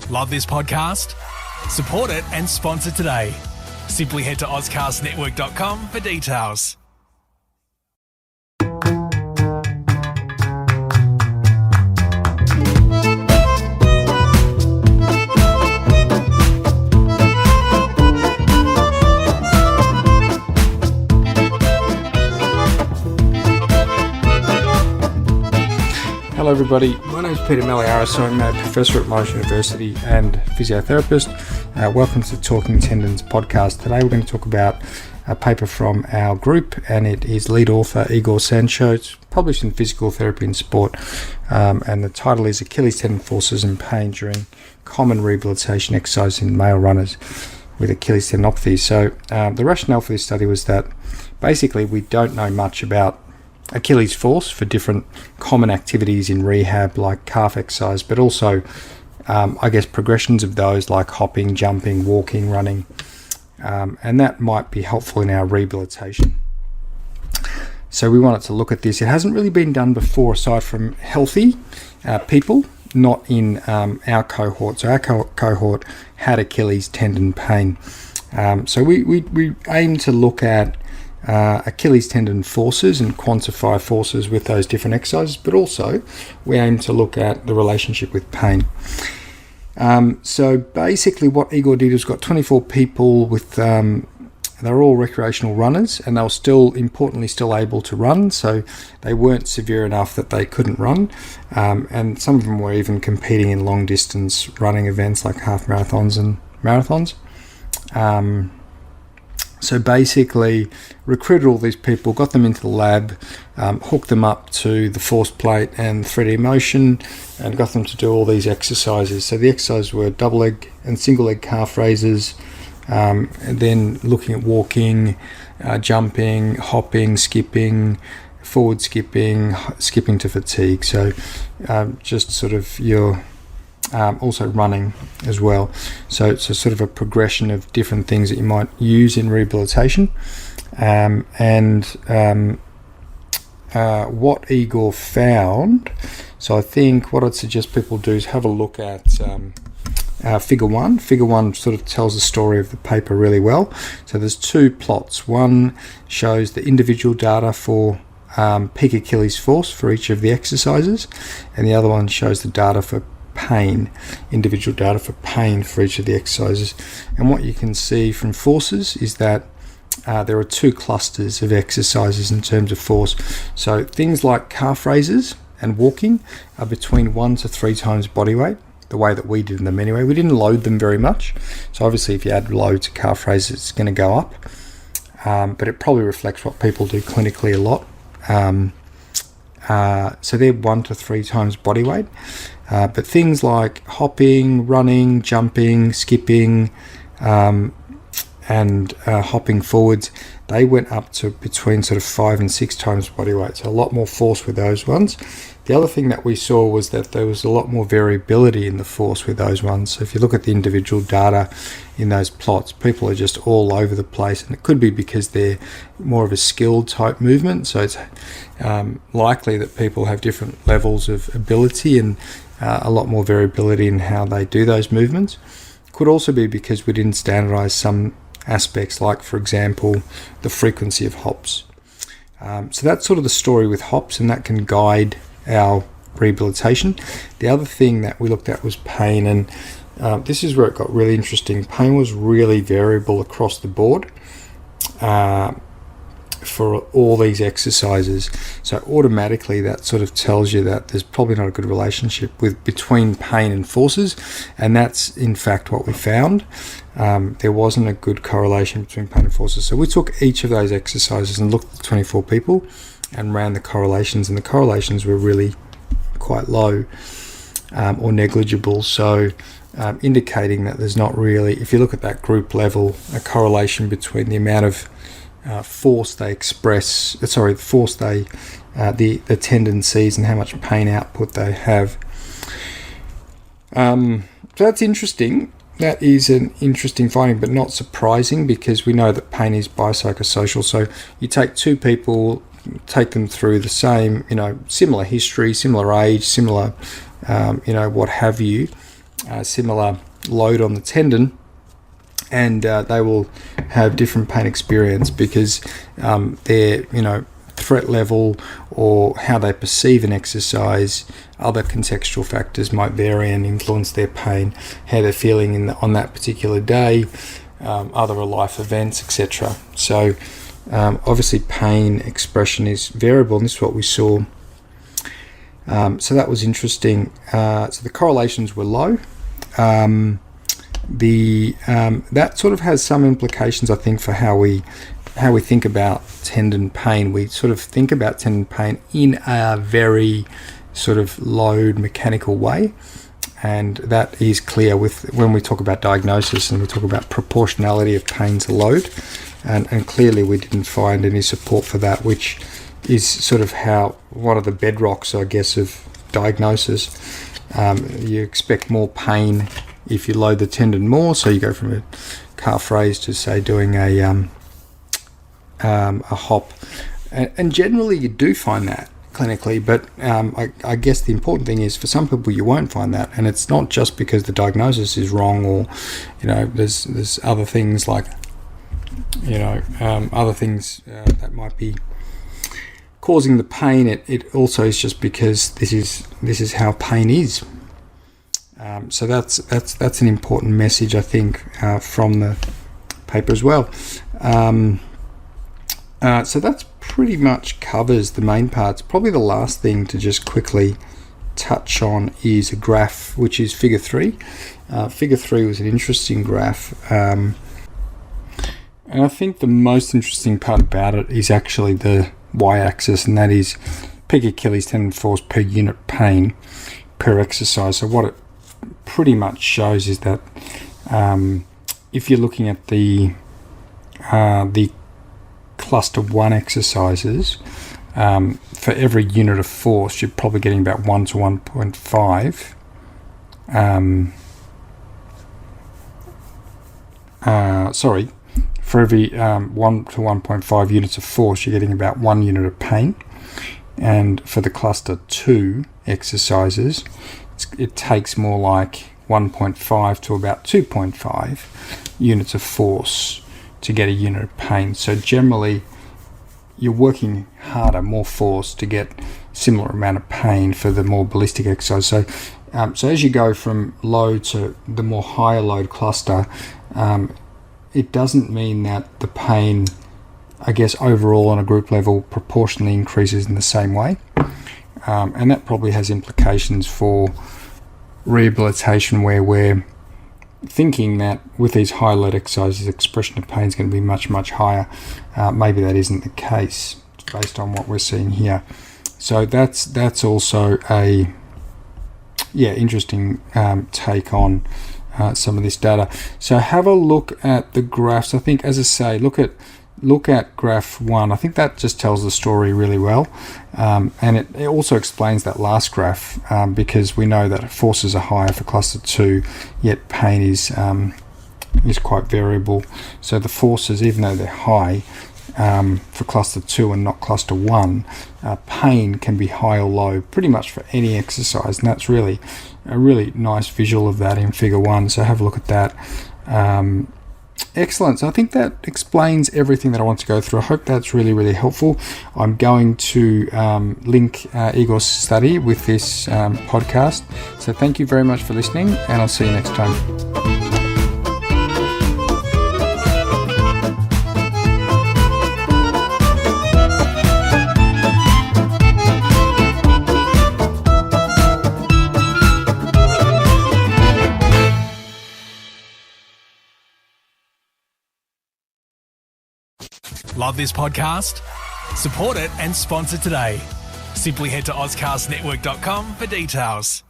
Love this podcast? Support it and sponsor today. Simply head to ozcastnetwork.com for details. Hello everybody, my name is Peter Meliaris. I'm a professor at Monash University and physiotherapist. Welcome to Talking Tendons podcast. Today we're going to talk about a paper from our group, and it is lead author Igor Sancho. It's published in Physical Therapy and Sport, and the title is Achilles tendon forces and pain during common rehabilitation exercise in male runners with Achilles tendinopathy. So the rationale for this study was that basically we don't know much about Achilles force for different common activities in rehab like calf exercise, but also progressions of those like hopping, jumping, walking, running, and that might be helpful in our rehabilitation. So we wanted to look at this. It hasn't really been done before aside from healthy people, not in our cohort. So our cohort had Achilles tendon pain. So we aim to look at Achilles tendon forces and quantify forces with those different exercises, but also we aim to look at the relationship with pain. So basically what Igor did was got 24 people with, they're all recreational runners, and they were still able to run, so they weren't severe enough that they couldn't run, and some of them were even competing in long distance running events like half marathons and marathons. So basically recruited all these people, got them into the lab, hooked them up to the force plate and 3D motion, and got them to do all these exercises. So the exercises were double leg and single leg calf raises, and then looking at walking, jumping, hopping, skipping, forward skipping, skipping to fatigue. So just sort of your also running as well. So it's a sort of a progression of different things that you might use in rehabilitation. What Igor found, so I think what I'd suggest people do is have a look at figure one. Figure one sort of tells the story of the paper really well. So there's two plots. One shows the individual data for peak Achilles force for each of the exercises, and the other one shows the data for individual data for pain for each of the exercises. And what you can see from forces is that there are two clusters of exercises in terms of force. So things like calf raises and walking are between 1 to 3 times body weight, the way that we did them anyway. We didn't load them very much, so obviously if you add load to calf raises it's going to go up, but it probably reflects what people do clinically a lot. So they're 1 to 3 times body weight. But things like hopping, running, jumping, skipping, and hopping forwards, they went up to between sort of 5 and 6 times body weight. So a lot more force with those ones. The other thing that we saw was that there was a lot more variability in the force with those ones. So if you look at the individual data in those plots, people are just all over the place, and it could be because they're more of a skilled type movement. So it's likely that people have different levels of ability and a lot more variability in how they do those movements. Could also be because we didn't standardize some aspects, like for example the frequency of hops. So that's sort of the story with hops, and that can guide our rehabilitation. The other thing that we looked at was pain, and this is where it got really interesting. Pain was really variable across the board for all these exercises. So automatically that sort of tells you that there's probably not a good relationship between pain and forces, and that's in fact what we found. There wasn't a good correlation between pain and forces. So we took each of those exercises and looked at 24 people and ran the correlations, and the correlations were really quite low or negligible. So indicating that there's not really, if you look at that group level, a correlation between the amount of force they express, the tendon sees and how much pain output they have. So that's interesting. That is an interesting finding, but not surprising, because we know that pain is biopsychosocial. So you take two people, take them through the same, similar history, similar age, similar, what have you, similar load on the tendon, and they will have different pain experience because their threat level or how they perceive an exercise, other contextual factors might vary and influence their pain, how they're feeling on that particular day, other life events, etc. So obviously pain expression is variable, and this is what we saw. So that was interesting. So the correlations were low. That sort of has some implications, I think, for how we think about tendon pain. We sort of think about tendon pain in a very sort of load mechanical way, and that is clear when we talk about diagnosis and we talk about proportionality of pain to load, and clearly we didn't find any support for that, which is sort of how one of the bedrocks, I guess, of diagnosis. You expect more pain if you load the tendon more, so you go from a calf raise to, say, doing a hop, and generally you do find that clinically, but I guess the important thing is for some people you won't find that, and it's not just because the diagnosis is wrong, or there's other things like that might be causing the pain. It also is just because this is how pain is. So that's an important message, I think, from the paper as well. So that's pretty much covers the main parts. Probably the last thing to just quickly touch on is a graph, which is figure 3. Figure 3 was an interesting graph, and I think the most interesting part about it is actually the y-axis, and that is peak Achilles tendon force per unit pain per exercise. So what it pretty much shows is that if you're looking at the cluster 1 exercises, for every unit of force you're probably getting about 1 to 1.5 for every 1 to 1.5 units of force you're getting about 1 unit of pain, and for the cluster 2 exercises it takes more like 1.5 to about 2.5 units of force to get a unit of pain. So generally you're working harder, more force to get similar amount of pain for the more ballistic exercise. So as you go from low to the more higher load cluster, it doesn't mean that the pain, I guess, overall on a group level proportionally increases in the same way, and that probably has implications for rehabilitation, where we're thinking that with these high load exercises expression of pain is going to be much, much higher. Maybe that isn't the case based on what we're seeing here. So that's also a interesting take on some of this data. So have a look at the graphs. I think, as I say, look at graph 1. I think that just tells the story really well, and it also explains that last graph, because we know that forces are higher for cluster 2, yet pain is quite variable. So the forces, even though they're high for cluster 2 and not cluster 1, pain can be high or low pretty much for any exercise, and that's really a really nice visual of that in figure 1. So have a look at that. Excellent. So I think that explains everything that I want to go through. I hope that's really, really helpful. I'm going to link Igor's study with this podcast. So thank you very much for listening, and I'll see you next time. Love this podcast? Support it and sponsor today. Simply head to AuscastNetwork.com for details.